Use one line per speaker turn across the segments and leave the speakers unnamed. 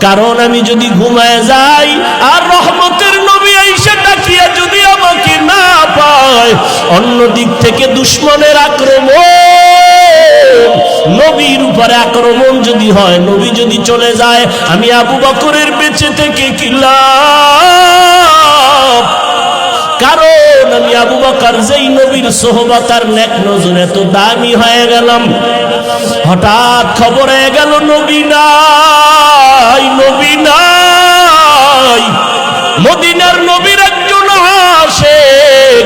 কারণ আমি যদি ঘুমায় যাই আর রহমতের নবী আইসা ডাকিয়া যদি আমাকে না পায়, অন্য দিক থেকে দুশমনের আক্রমণ, নবীর উপরে আক্রমণ যদি হয়, নবী যদি চলে যায়, আমি আবু বকরের বেঁচে থেকে কি লাভ? কারণ আমি আবু বকর যেই নবীর সোহবত আর নেক নজর এত দামি হয়ে গেলাম, হঠাৎ খবর হয়ে গেল নবী নাই, নবী নাই। মদিনার নবীর একজন আশিক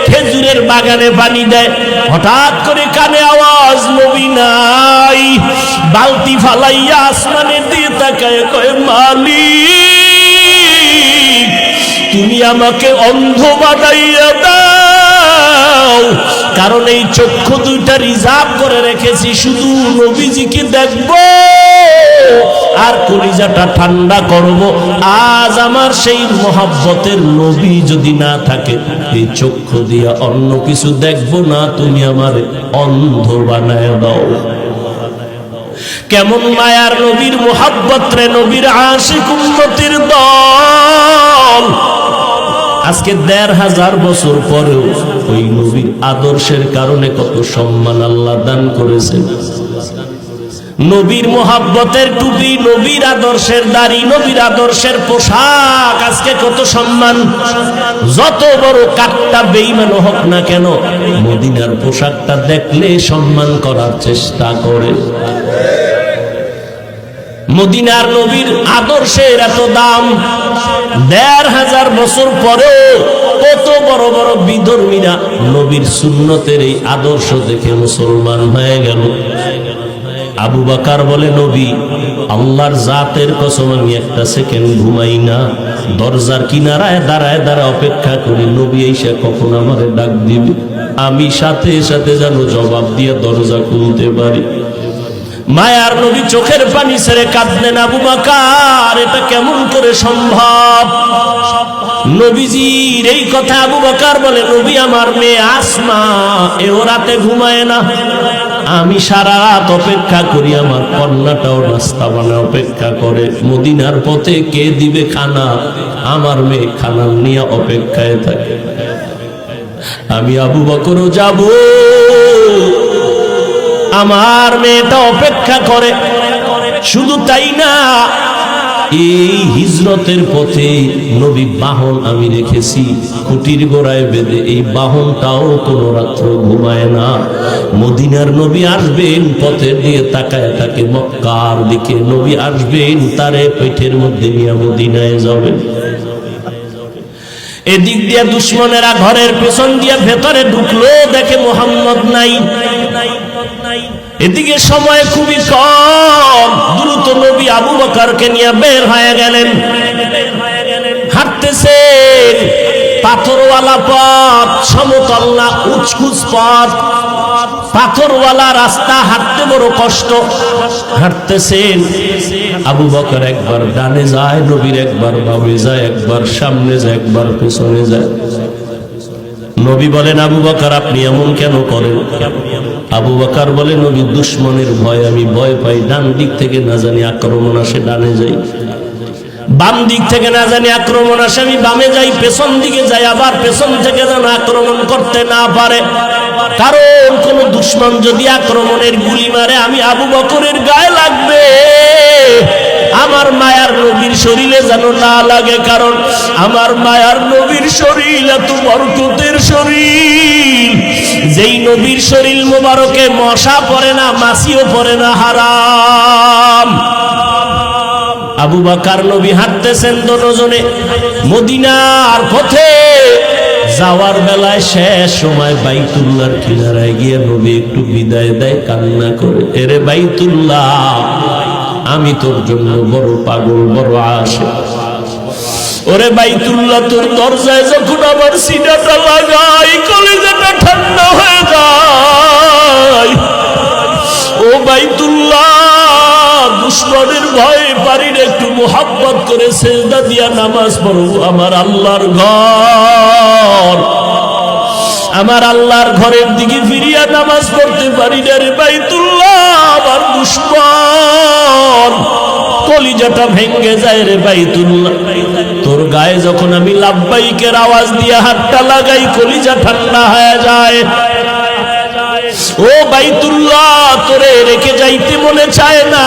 খেজুরের বাগানে পানি দেয়, হঠাৎ করে কানে আওয়াজ নবী নাই। বালতি ফালাইয়া আসমানের দিকে তাকায় কয়, মালিক তুমি আমাকে অন্ধ বানাইয়া দাও, কারণ এই চক্ষু দুইটা রিজার্ভ করে রেখেছি শুধু নবীজিকে দেখবো আর কলিজাটা ঠান্ডা করব। আজ আমার সেই মহব্বতের নবী যদি না থাকে, এই চক্ষু দিয়া অন্য কিছু দেখবো না, তুমি আমার অন্ধ বানায় দাও। কেমন মায়ার নবীর মোহাব্বত রে, নবীর আশিক উম্মতের দল। আজকে ১৫০০ বছর পরেও ওই নবীর আদর্শের কারণে কত সম্মান আল্লাহ দান করেছেন। নবীর মোহাব্বতের টুপি, নবীর আদর্শের দাড়ি, নবীর আদর্শের পোশাক, আজকে কত সম্মান। যত বড় কাটটা বেঈমান হোক না কেন, মদিনার পোশাকটা দেখলে সম্মান করার চেষ্টা করে। মদিনার নবীর আদর্শের এত দাম, ১৫০০ বছর পরেও কত বড় বড় বিধর্মীরা নবীর সুন্নতের এই আদর্শ দেখে মুসলমান হয়ে গেল। আবু বকর বলে, নবী আল্লাহর জাতের কসম আমি একটা সেকেন্ড ঘুমাই না, দরজার কিনারায় দাঁড়ায় দাঁড়ায় অপেক্ষা করি নবী এসে কখন আমারে ডাক দিবে, আমি সাথে সাথে যেন জবাব দিয়ে দরজা খুলতে পারি। মায়ার নবী চোখের পানি ছেড়ে কাঁদলেন। আবু বকর, এটা কেমন করে সম্ভব? নবীজির এই কথা আবু বকর বলে, নবী আমার মেয়ে আসমা এও রাতে ঘুমায় না, আমি সারা রাত অপেক্ষা করি, আমার কন্যাটাও নাস্তা বানায় অপেক্ষা করে, মদিনার পথে কে দিবে খানা, আমার মেয়ে খানা নিয়ে অপেক্ষায় থাকে। আমি আবু বকরও যাব, আমার মেয়েটা অপেক্ষা করে। শুধু তাই না, এই হিজরতের পথে নবী বাহন আমি রেখেছি খুঁটির গোড়ায় বেঁধে, এই বাহনটাও কোনো রাত্র ঘুমায় না। মদিনার নবী আসবেন, পথের দিকে তাকায় থাকে মক্কার দিকে, নবী আসবেন তারে পেটের মধ্যে নিয়ে মদিনায় যাবেন। এদিক দিয়ে দুশমনেরা ঘরের পেছন দিয়ে ভেতরে ঢুকলো, দেখে মুহাম্মদ নাই। এদিকে সময় খুবই কম, দ্রুত নবী আবু বকরকে নিয়ে বের হয়ে গেলেন। হাঁটতেছেন, পাথরওয়ালা পথ, সমতল না, উঁচকুচ পথ, পাথরওয়ালা রাস্তা, হাঁটতে বড় কষ্ট। হাঁটতেছেন, আবু বকর একবার ডানে যায়, নবীর একবার বামে যায়, একবার সামনে যায়, একবার পেছনে যায়। নবী বলেন, আবু বকর আপনি এমন কেন করেন? আবু বকর বলে, নবী দুশমনের ভয়, আমি ভয় পাই, ডান দিক থেকে না জানি আক্রমণ আসে ডানে যাই, বাম দিক থেকে না জানি আক্রমণ আসে আমি বামে যাই, পেছন দিকে যাই, আবার পেছন থেকে যেন আক্রমণ করতে না পারে। কারণ কোন দুশমন যদি আক্রমণের গুলি মারে, আমি আবু বকরের গায়ে লাগবে, আমার মায়ার নবীর শরীরে যেন না লাগে। কারণ আমার মায়ার নবীর শরীর এত বরকতের শরীর, যেই নবীর শরীর মোবারকে মশা পড়ে না, মাছিও পড়ে না, হারাম। আবু বকর নবী হাঁটতেছেন দুজনে মদিনার পথে। যাওয়ার বেলায় শেষ সময় বাইতুল্লাহর কিনারায় গিয়ে নবী একটু বিদায় দেয়, কান্না করে, এরে বাইতুল্লাহ আমি তোর জন্য বড় পাগল, বড় আশিক। ওরে বাইতুল্লাহ, তোর দরজায় যখন আমার সিনাটা লাগাই, কলিজাটা ঠান্ডা হয়ে যায়। ও বাইতুল্লাহ, দুশমনের ভয়ে পারি না, একটু মুহাব্বত করে সেজদা দিয়া নামাজ পড়ো। আমার আল্লাহর ঘর, আমার আল্লাহর ঘরের দিকে ফিরিয়া নামাজ পড়তে পারি না রে বাইতুল্লাহ। আমার দুশমন কলিজাটা ভেঙ্গে যায় রে বাইতুল্লাহ। তোর গায়ে যখন আমি লাব্বাইকের আওয়াজ দিয়ে হাতটা লাগাই, কলিজা ঠান্ডা হয়ে যায়। ও বাইতুল্লাহ, তোরে রেখে যাইতে মনে চায় না।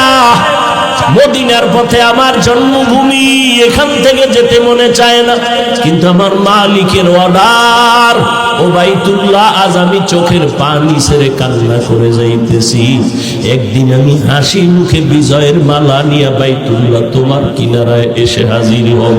মদিনার পথে আমার জন্মভূমি, এখান থেকে যেতে মনে চায় না, কিন্তু আমার মালিকের অর্ডার। ও বাইতুল্লাহ, আজ আমি চোখের পানি ছেড়ে কান্না করে যাইতেছি। একদিন আমি হাসি মুখে বিজয়ের মালা নিয়ে বাইতুল্লাহ তোমার কিনারায় এসে হাজির হব।